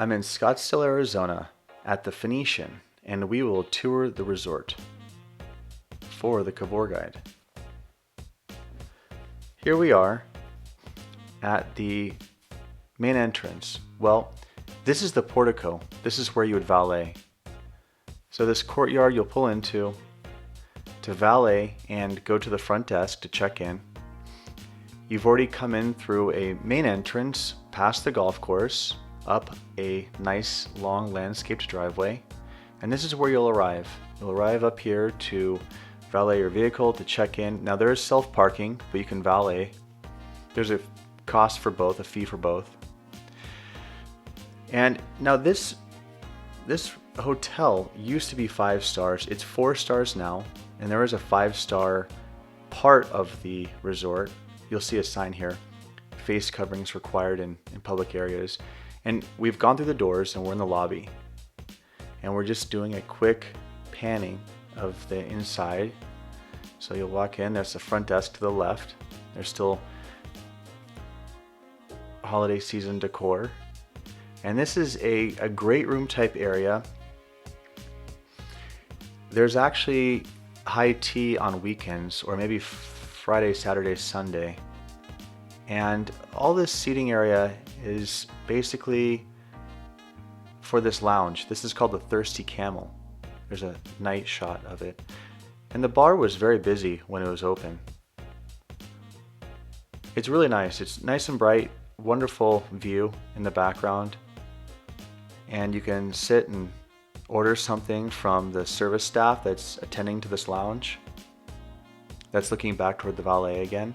I'm in Scottsdale, Arizona at the Phoenician, and we will tour the resort for the Cavour guide. Here we are at the main entrance. Well, this is the Portico. This is where you would valet. So this courtyard you'll pull into to valet and go to the front desk to check in. You've already come in through a main entrance, past the golf course, up a nice long landscaped driveway, and this is where you'll arrive. You'll arrive up here to valet your vehicle, to check in. Now there is self-parking, but you can valet. There's a cost for both, a fee for both. And now this hotel used to be 5 stars. It's 4 stars now, and there is a 5-star part of the resort. You'll see a sign here, face coverings required in public areas. And we've gone through the doors and we're in the lobby. And we're just doing a quick panning of the inside. So you'll walk in, there's the front desk to the left. There's still holiday season decor. And this is a great room type area. There's actually high tea on weekends, or maybe Friday, Saturday, Sunday. And all this seating area is basically for this lounge. This is called the Thirsty Camel. There's a night shot of it. And the bar was very busy when it was open. It's really nice. It's nice and bright, wonderful view in the background. And you can sit and order something from the service staff that's attending to this lounge. That's looking back toward the valet again.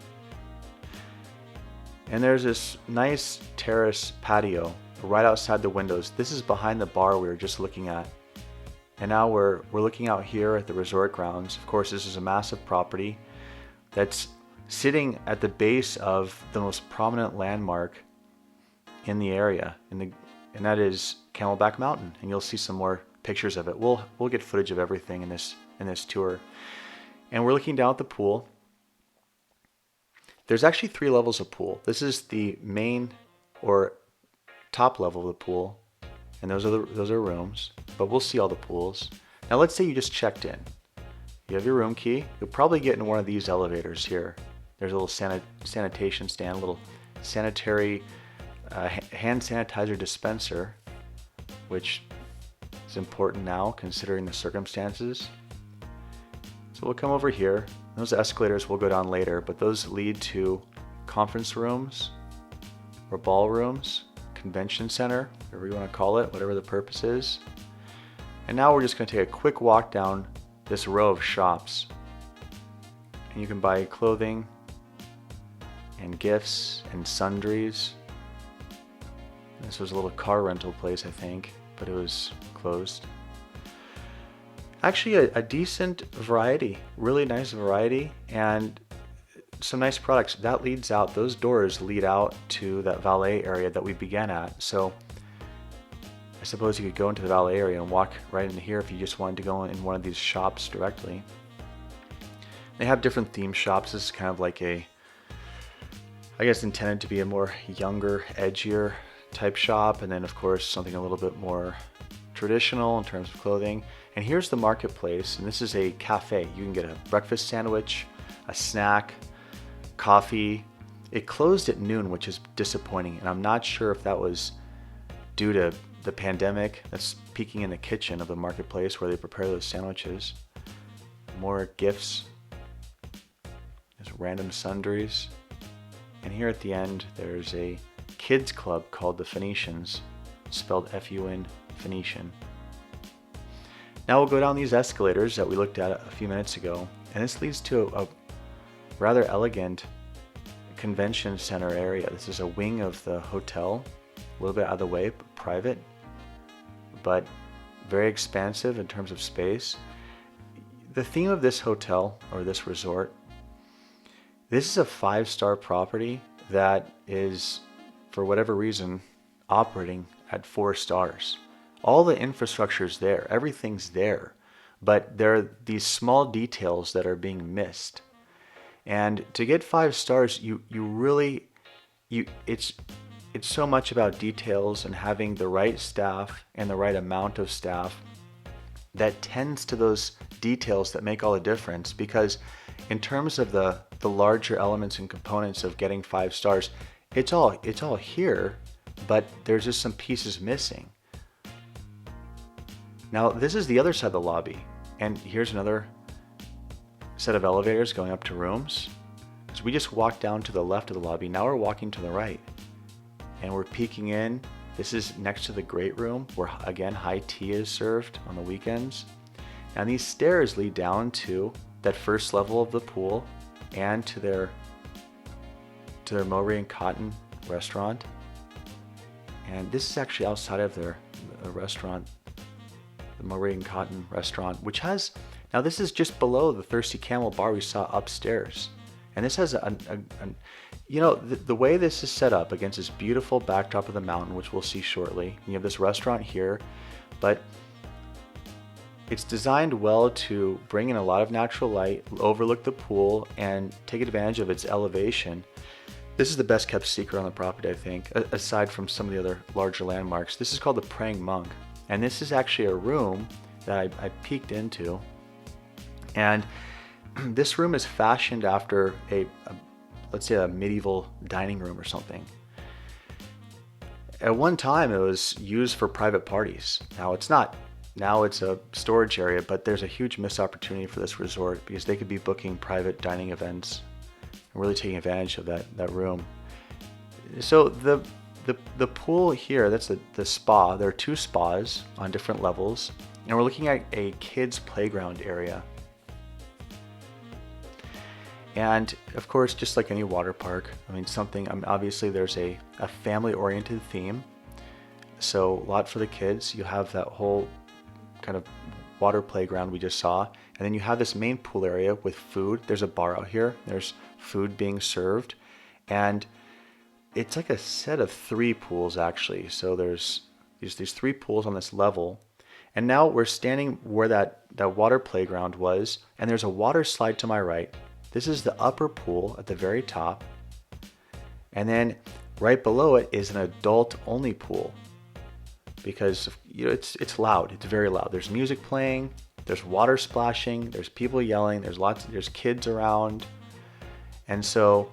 And there's this nice terrace patio right outside the windows. This is behind the bar we were just looking at. And now we're looking out here at the resort grounds. Of course, this is a massive property that's sitting at the base of the most prominent landmark in the area, and that is Camelback Mountain. And you'll see some more pictures of it. We'll get footage of everything in this tour. And we're looking down at the pool. There's actually 3 levels of pool. This is the main or top level of the pool, and those are rooms. But we'll see all the pools. Now let's say you just checked in. You have your room key. You'll probably get in one of these elevators here. There's a little sanitation stand, a little sanitary hand sanitizer dispenser, which is important now considering the circumstances. So we'll come over here. Those escalators will go down later, but those lead to conference rooms or ballrooms, convention center, whatever you want to call it, whatever the purpose is. And now we're just going to take a quick walk down this row of shops. And you can buy clothing and gifts and sundries. This was a little car rental place, I think, but it was closed. Actually, a decent variety, really nice variety, and some nice products. That leads out, those doors lead out to that valet area that we began at. So I suppose you could go into the valet area and walk right into here if you just wanted to go in one of these shops directly. They have different theme shops. This is kind of like I guess intended to be a more younger, edgier type shop, and then of course something a little bit more traditional in terms of clothing. And here's the marketplace, and this is a cafe. You can get a breakfast sandwich, a snack, coffee. It closed at noon, which is disappointing, and I'm not sure if that was due to the pandemic that's peeking in the kitchen of the marketplace where they prepare those sandwiches. More gifts. There's random sundries. And here at the end, there's a kids club called the Phoenicians, spelled F-U-N, Phoenician. Now we'll go down these escalators that we looked at a few minutes ago, and this leads to a rather elegant convention center area. This is a wing of the hotel, a little bit out of the way, but private, but very expansive in terms of space. The theme of this hotel, or this resort, this is a 5-star property that is, for whatever reason, operating at 4 stars. All the infrastructure is there, everything's there, but there are these small details that are being missed. And to get 5 stars, it's it's so much about details and having the right staff and the right amount of staff that tends to those details that make all the difference. Because in terms of the larger elements and components of getting 5 stars, it's all here, but there's just some pieces missing. Now this is the other side of the lobby, and here's another set of elevators going up to rooms. So we just walked down to the left of the lobby. Now we're walking to the right, and we're peeking in. This is next to the great room where, again, high tea is served on the weekends. And these stairs lead down to that first level of the pool and to their Mowry and Cotton restaurant. And this is actually outside of their restaurant, the Mowry and Cotton restaurant, which has, now this is just below the Thirsty Camel bar we saw upstairs. And this has you know, the way this is set up against this beautiful backdrop of the mountain, which we'll see shortly. You have this restaurant here, but it's designed well to bring in a lot of natural light, overlook the pool, and take advantage of its elevation. This is the best kept secret on the property, I think, aside from some of the other larger landmarks. This is called the Praying Monk, and this is actually a room that I peeked into. And this room is fashioned after let's say a medieval dining room or something. At one time it was used for private parties. Now it's not. Now it's a storage area, but there's a huge missed opportunity for this resort because they could be booking private dining events and really taking advantage of that room. So the pool here, that's the spa. There are 2 spas on different levels, and we're looking at a kids playground area. And of course, just like any water park, I mean, obviously there's a family-oriented theme. So a lot for the kids. You have that whole kind of water playground we just saw. And then you have this main pool area with food. There's a bar out here. There's food being served. And it's like a set of 3 pools, actually. So there's these 3 pools on this level. And now we're standing where that water playground was. And there's a water slide to my right. This is the upper pool at the very top. And then right below it is an adult-only pool. Because it's loud, it's very loud. There's music playing, there's water splashing, there's people yelling, there's kids around. And so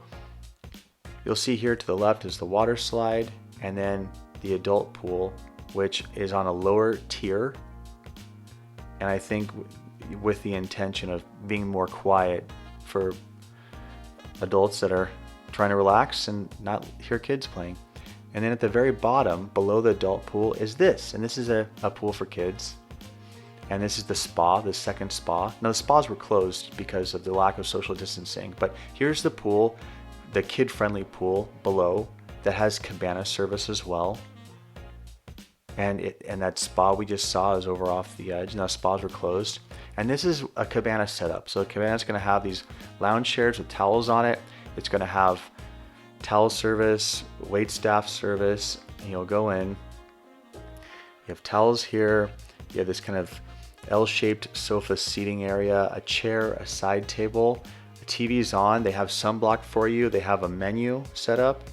you'll see here to the left is the water slide, and then the adult pool, which is on a lower tier. And I think with the intention of being more quiet for adults that are trying to relax and not hear kids playing. And then at the very bottom, below the adult pool, is this. And this is a pool for kids. And this is the spa, the second spa. Now the spas were closed because of the lack of social distancing. But here's the pool, the kid-friendly pool below that has cabana service as well. And that spa we just saw is over off the edge. Now spas were closed. And this is a cabana setup. So the cabana is going to have these lounge chairs with towels on it. It's going to have towel service, wait staff service, and you'll go in. You have towels here. You have this kind of L-shaped sofa seating area, a chair, a side table. The TV's on. They have sunblock for you. They have a menu set up,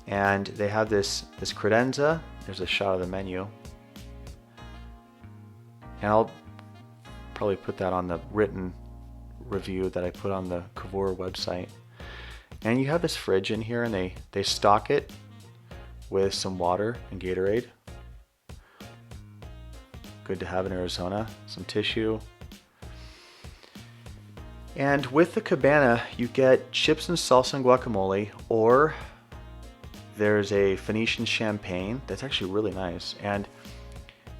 and they have this credenza. There's a shot of the menu, and I'll probably put that on the written review that I put on the Cavour website. And you have this fridge in here, and they stock it with some water and Gatorade. Good to have in Arizona. Some tissue. And with the cabana, you get chips and salsa and guacamole, or there's a Phoenician champagne that's actually really nice, and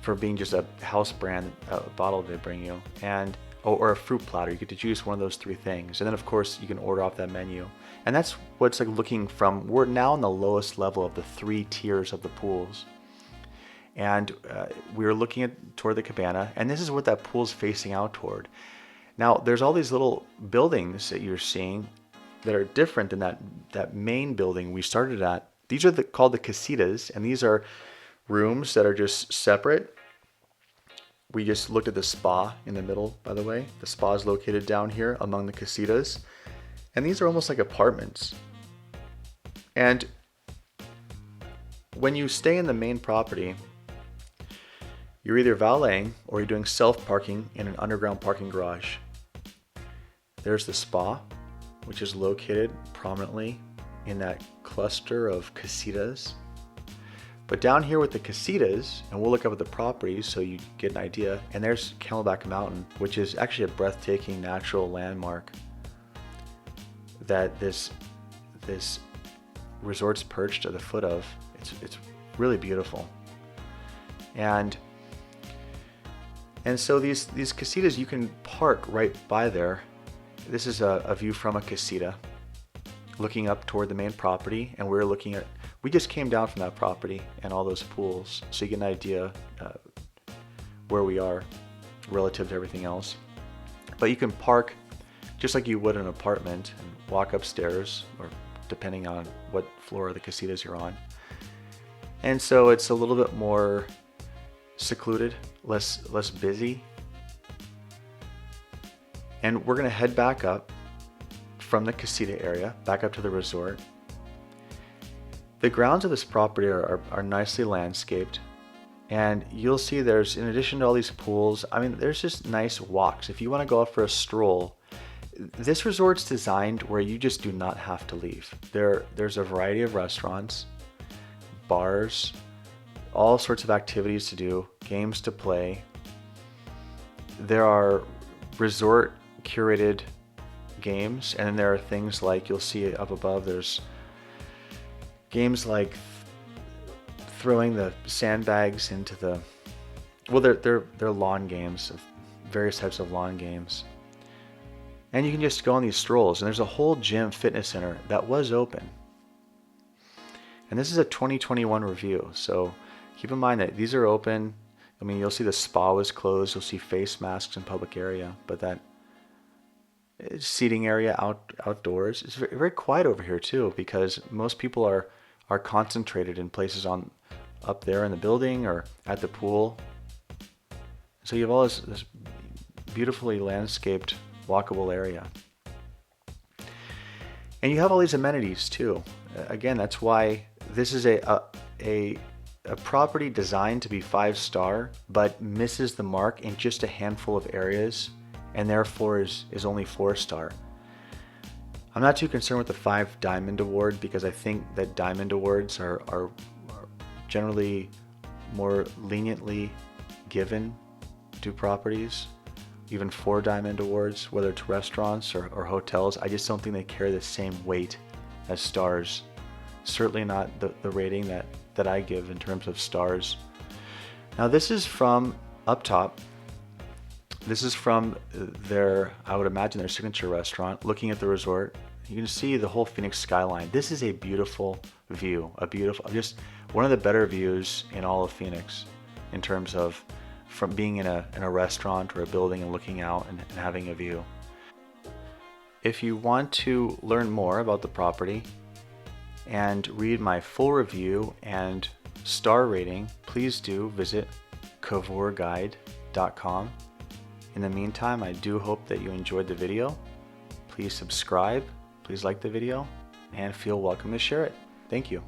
for being just a house brand bottle they bring you, and or a fruit platter. You get to choose one of those 3 things, and then of course you can order off that menu. And that's what's like looking from. We're now on the lowest level of the 3 tiers of the pools, and we were looking toward the cabana, and this is what that pool's facing out toward. Now there's all these little buildings that you're seeing that are different than that main building we started at. These are called the Casitas, and these are rooms that are just separate. We just looked at the spa in the middle, by the way. The spa is located down here among the Casitas. And these are almost like apartments. And when you stay in the main property, you're either valeting or you're doing self-parking in an underground parking garage. There's the spa, which is located prominently in that cluster of Casitas. But down here with the Casitas, and we'll look up at the properties so you get an idea, and there's Camelback Mountain, which is actually a breathtaking natural landmark that this resort's perched at the foot of. It's really beautiful. And so these Casitas, you can park right by there. This is a view from a Casita looking up toward the main property, and we just came down from that property and all those pools, so you get an idea where we are relative to everything else. But you can park just like you would an apartment and walk upstairs, or depending on what floor of the Casitas you're on. And so it's a little bit more secluded, less busy. And we're gonna head back up from the Casita area, back up to the resort. The grounds of this property are nicely landscaped, and you'll see there's, in addition to all these pools, I mean, there's just nice walks. If you want to go out for a stroll, this resort's designed where you just do not have to leave. There's a variety of restaurants, bars, all sorts of activities to do, games to play. There are resort curated games, and then there are things like, you'll see up above, there's games like throwing the sandbags into the, well, they're lawn games, various types of lawn games. And you can just go on these strolls, and there's a whole gym fitness center that was open. And this is a 2021 review, so keep in mind that these are open. I mean, you'll see the spa was closed, you'll see face masks in public area, but that seating area outdoors is very, very quiet over here too, because most people are concentrated in places up there in the building or at the pool. So you have all this beautifully landscaped walkable area, and you have all these amenities too. Again, that's why this is a property designed to be 5-star, but misses the mark in just a handful of areas, and therefore is only 4-star. I'm not too concerned with the 5 Diamond Award, because I think that Diamond Awards are generally more leniently given to properties. Even 4 Diamond Awards, whether it's restaurants or hotels, I just don't think they carry the same weight as stars. Certainly not the rating that I give in terms of stars. Now this is from up top. This is from I would imagine their signature restaurant, looking at the resort. You can see the whole Phoenix skyline. This is a beautiful view, just one of the better views in all of Phoenix, in terms of from being in a restaurant or a building and looking out and having a view. If you want to learn more about the property and read my full review and star rating, please do visit cavourguide.com. In the meantime, I do hope that you enjoyed the video. Please subscribe, please like the video, and feel welcome to share it. Thank you.